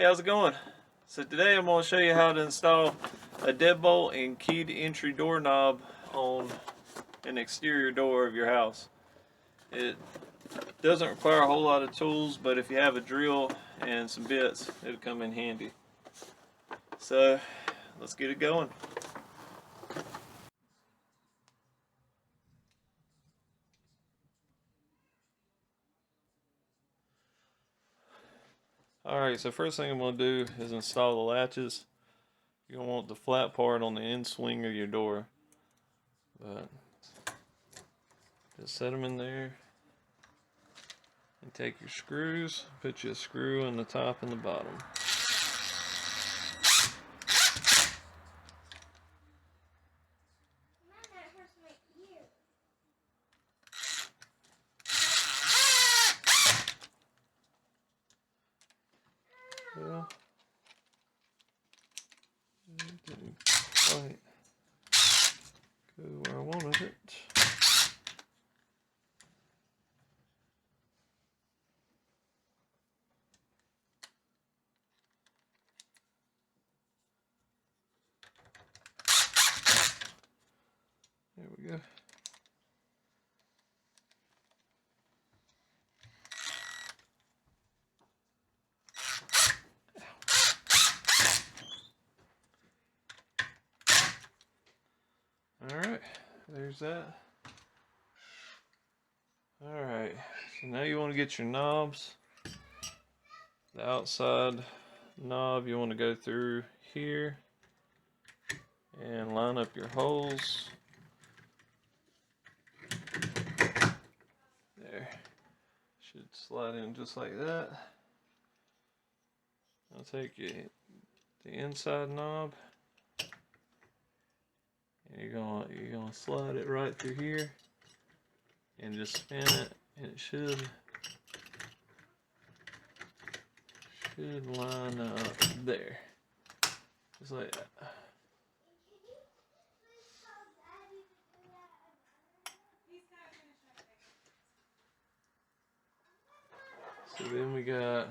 Hey, how's it going? So today I'm going to show you how to install a deadbolt and keyed entry doorknob on an exterior door of your house. It doesn't require a whole lot of tools, but if you have a drill and some bits, it'll come in handy. So let's get it going. Alright, so first thing I'm going to do is install the latches. You're going to want the flat part on the end swing of your door. But just set them in there. And take your screws, put you a screw in the top and the bottom. Well, it didn't quite go where I wanted it. There we go. Alright, there's that. Alright, so now you want to get your knobs. The outside knob you want to go through here and line up your holes. There. Should slide in just like that. I'll take the inside knob. And you're gonna slide it right through here and just spin it, and it should line up there, just like that. So then we got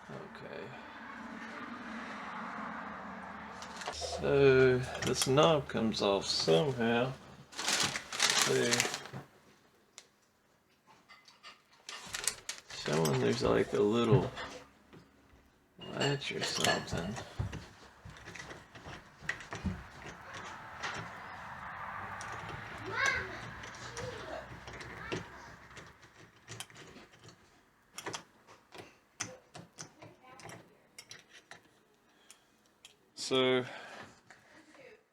okay. So this knob comes off somehow. See, showing there's like a little latch or something. So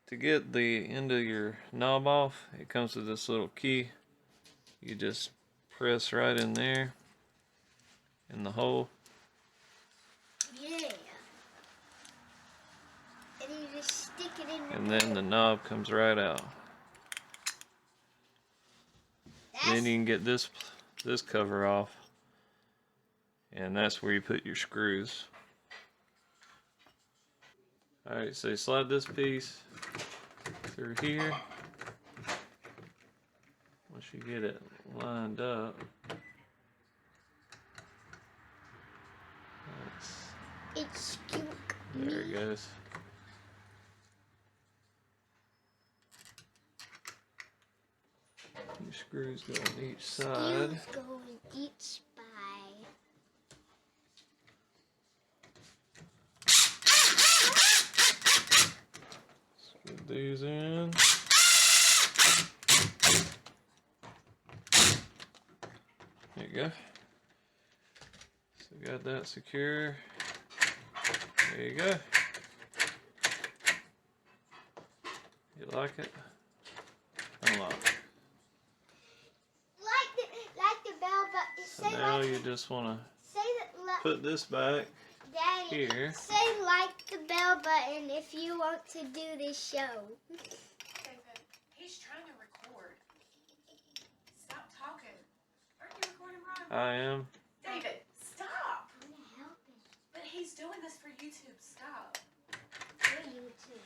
to get the end of your knob off, it comes with this little key. You just press right in there in the hole. Yeah. And you just stick it in. And then the knob comes right out. Then you can get this cover off, and that's where you put your screws. Alright, so you slide this piece through here. Once you get it lined up, there it goes. Your screws go on each side. Screws go on each side. Screw these in. There you go. So got that secure. There you go. You like it? Unlock. Like the bell button. So now you just want to put this back here. Say like the bell button if you want to do this show. David, he's trying to record. Stop talking. Aren't you recording, Ron? I am. David, stop. I'm gonna help him. But he's doing this for YouTube. Stop. For YouTube.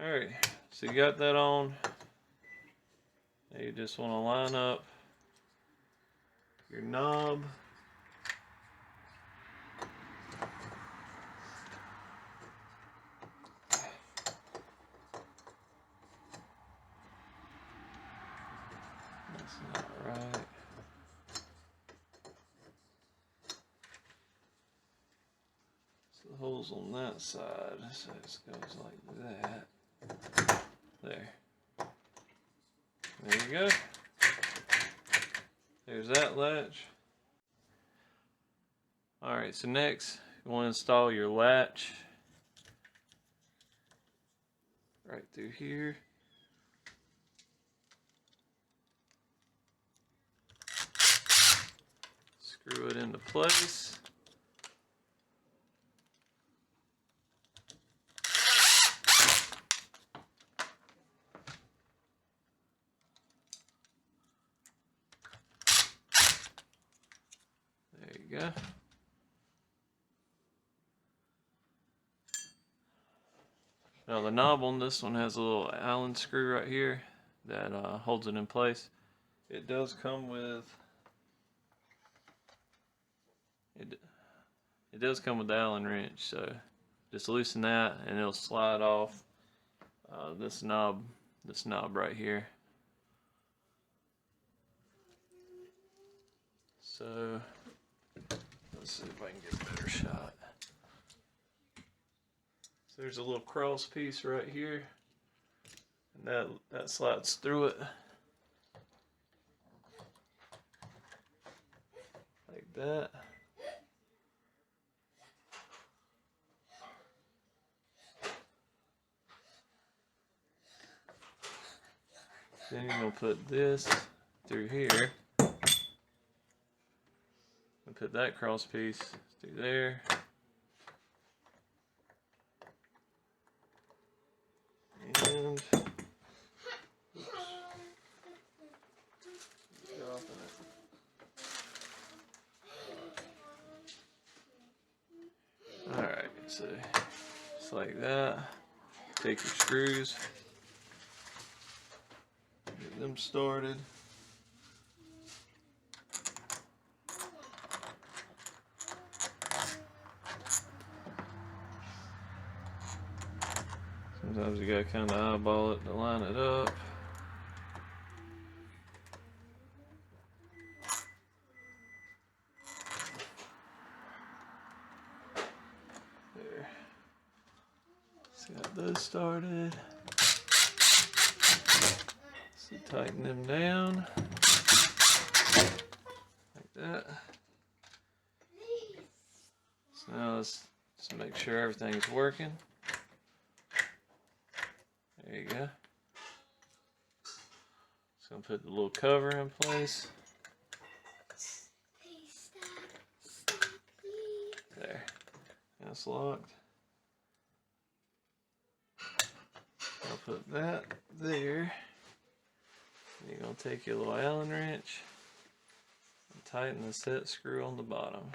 Alright, so you got that on. Now you just want to line up your knob. That's not right. So the hole's on that side, so it goes like that. There. There you go. There's that latch. Alright, so next you want to install your latch right through here. Screw it into place. There you go. Now the knob on this one has a little Allen screw right here that holds it in place. It does come with it does come with the Allen wrench, so just loosen that and it'll slide off this knob right here. So let's see if I can get a better shot. So there's a little cross piece right here, and that slides through it like that. Then you're gonna put this through here, and put that cross piece through there. And alright, so just like that. Take your screws, get them started. Sometimes you gotta kind of eyeball it to line it up. There. Just got those started. So tighten them down like that. So now let's just make sure everything's working. There you go. Just gonna put the little cover in place. There. That's locked. I'll put that there. You're gonna take your little Allen wrench and tighten the set screw on the bottom.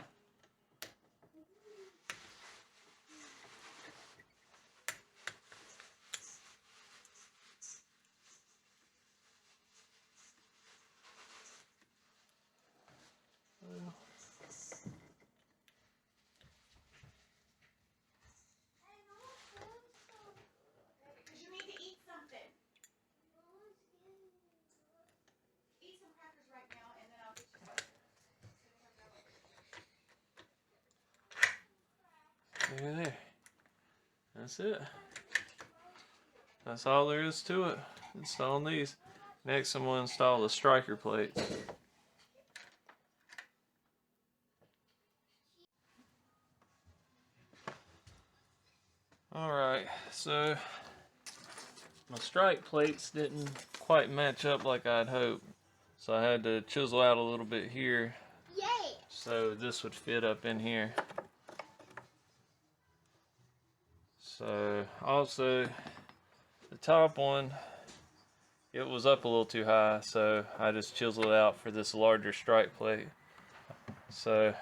Because you need to eat something. Eat some crackers right now, and then I'll get you something. There. That's it. That's all there is to it. Installing these. Next, I'm going to install the striker plates. Alright, so my strike plates didn't quite match up like I'd hoped. So I had to chisel out a little bit here. Yay! So this would fit up in here. So also the top one, it was up a little too high, so I just chiseled it out for this larger strike plate. So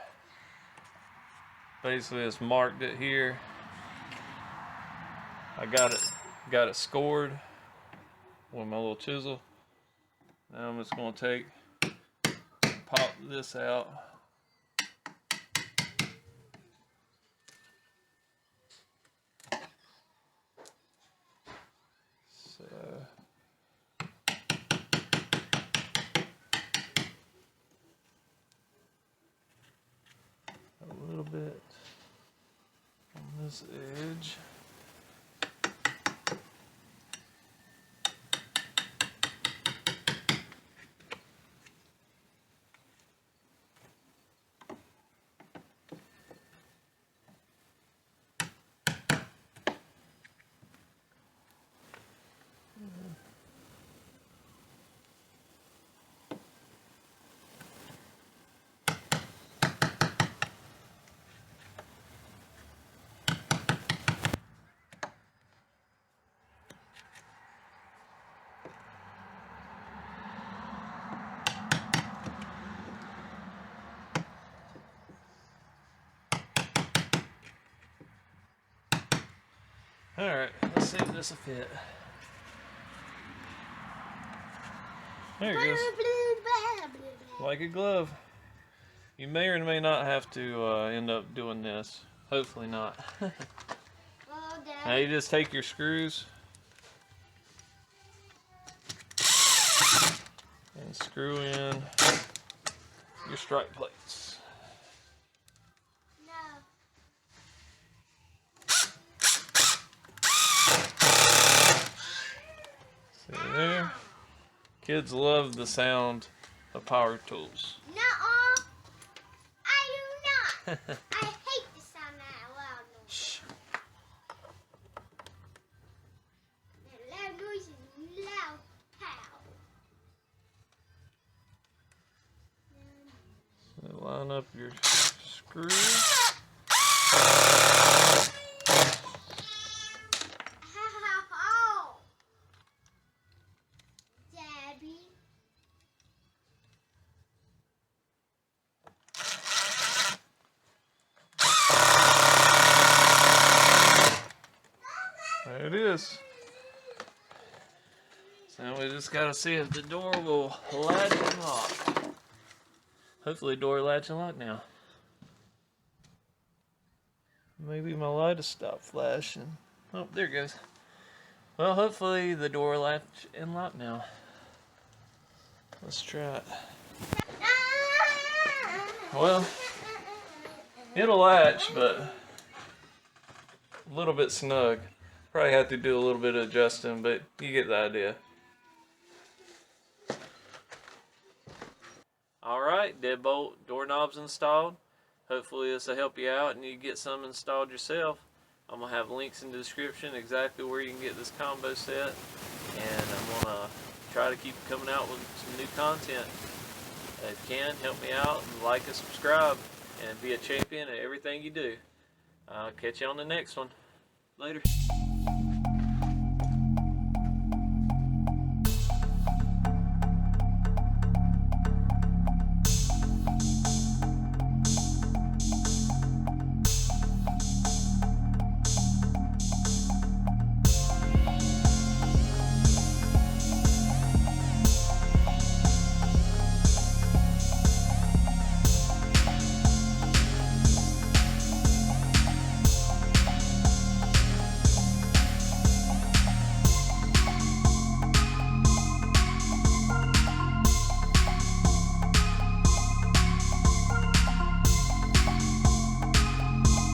basically just marked it here. I got it scored with my little chisel. Now I'm just going to take pop this out. So a little bit on this edge. Alright, let's see if this will fit. There it goes. Like a glove. You may or may not have to end up doing this. Hopefully not. Now you just take your screws and screw in your strike plates. See there? Kids love the sound of power tools. Nuh-uh. I do not. I hate the sound of that loud noise. Shh. That loud noise is loud pow. So line up your screws. Ow. Debbie. There it is. So now we just gotta see if the door will latch and lock. Hopefully the door latch and lock now. Maybe my light has stopped flashing. Oh, there it goes. Well, hopefully the door latch and lock now. Let's try it. Well, it'll latch, but a little bit snug. Probably have to do a little bit of adjusting, but you get the idea. Alright, deadbolt doorknobs installed. Hopefully this will help you out and you get some installed yourself. I'm going to have links in the description exactly where you can get this combo set. And I'm going to try to keep coming out with some new content. If you can, help me out and like and subscribe and be a champion at everything you do. I'll catch you on the next one. Later.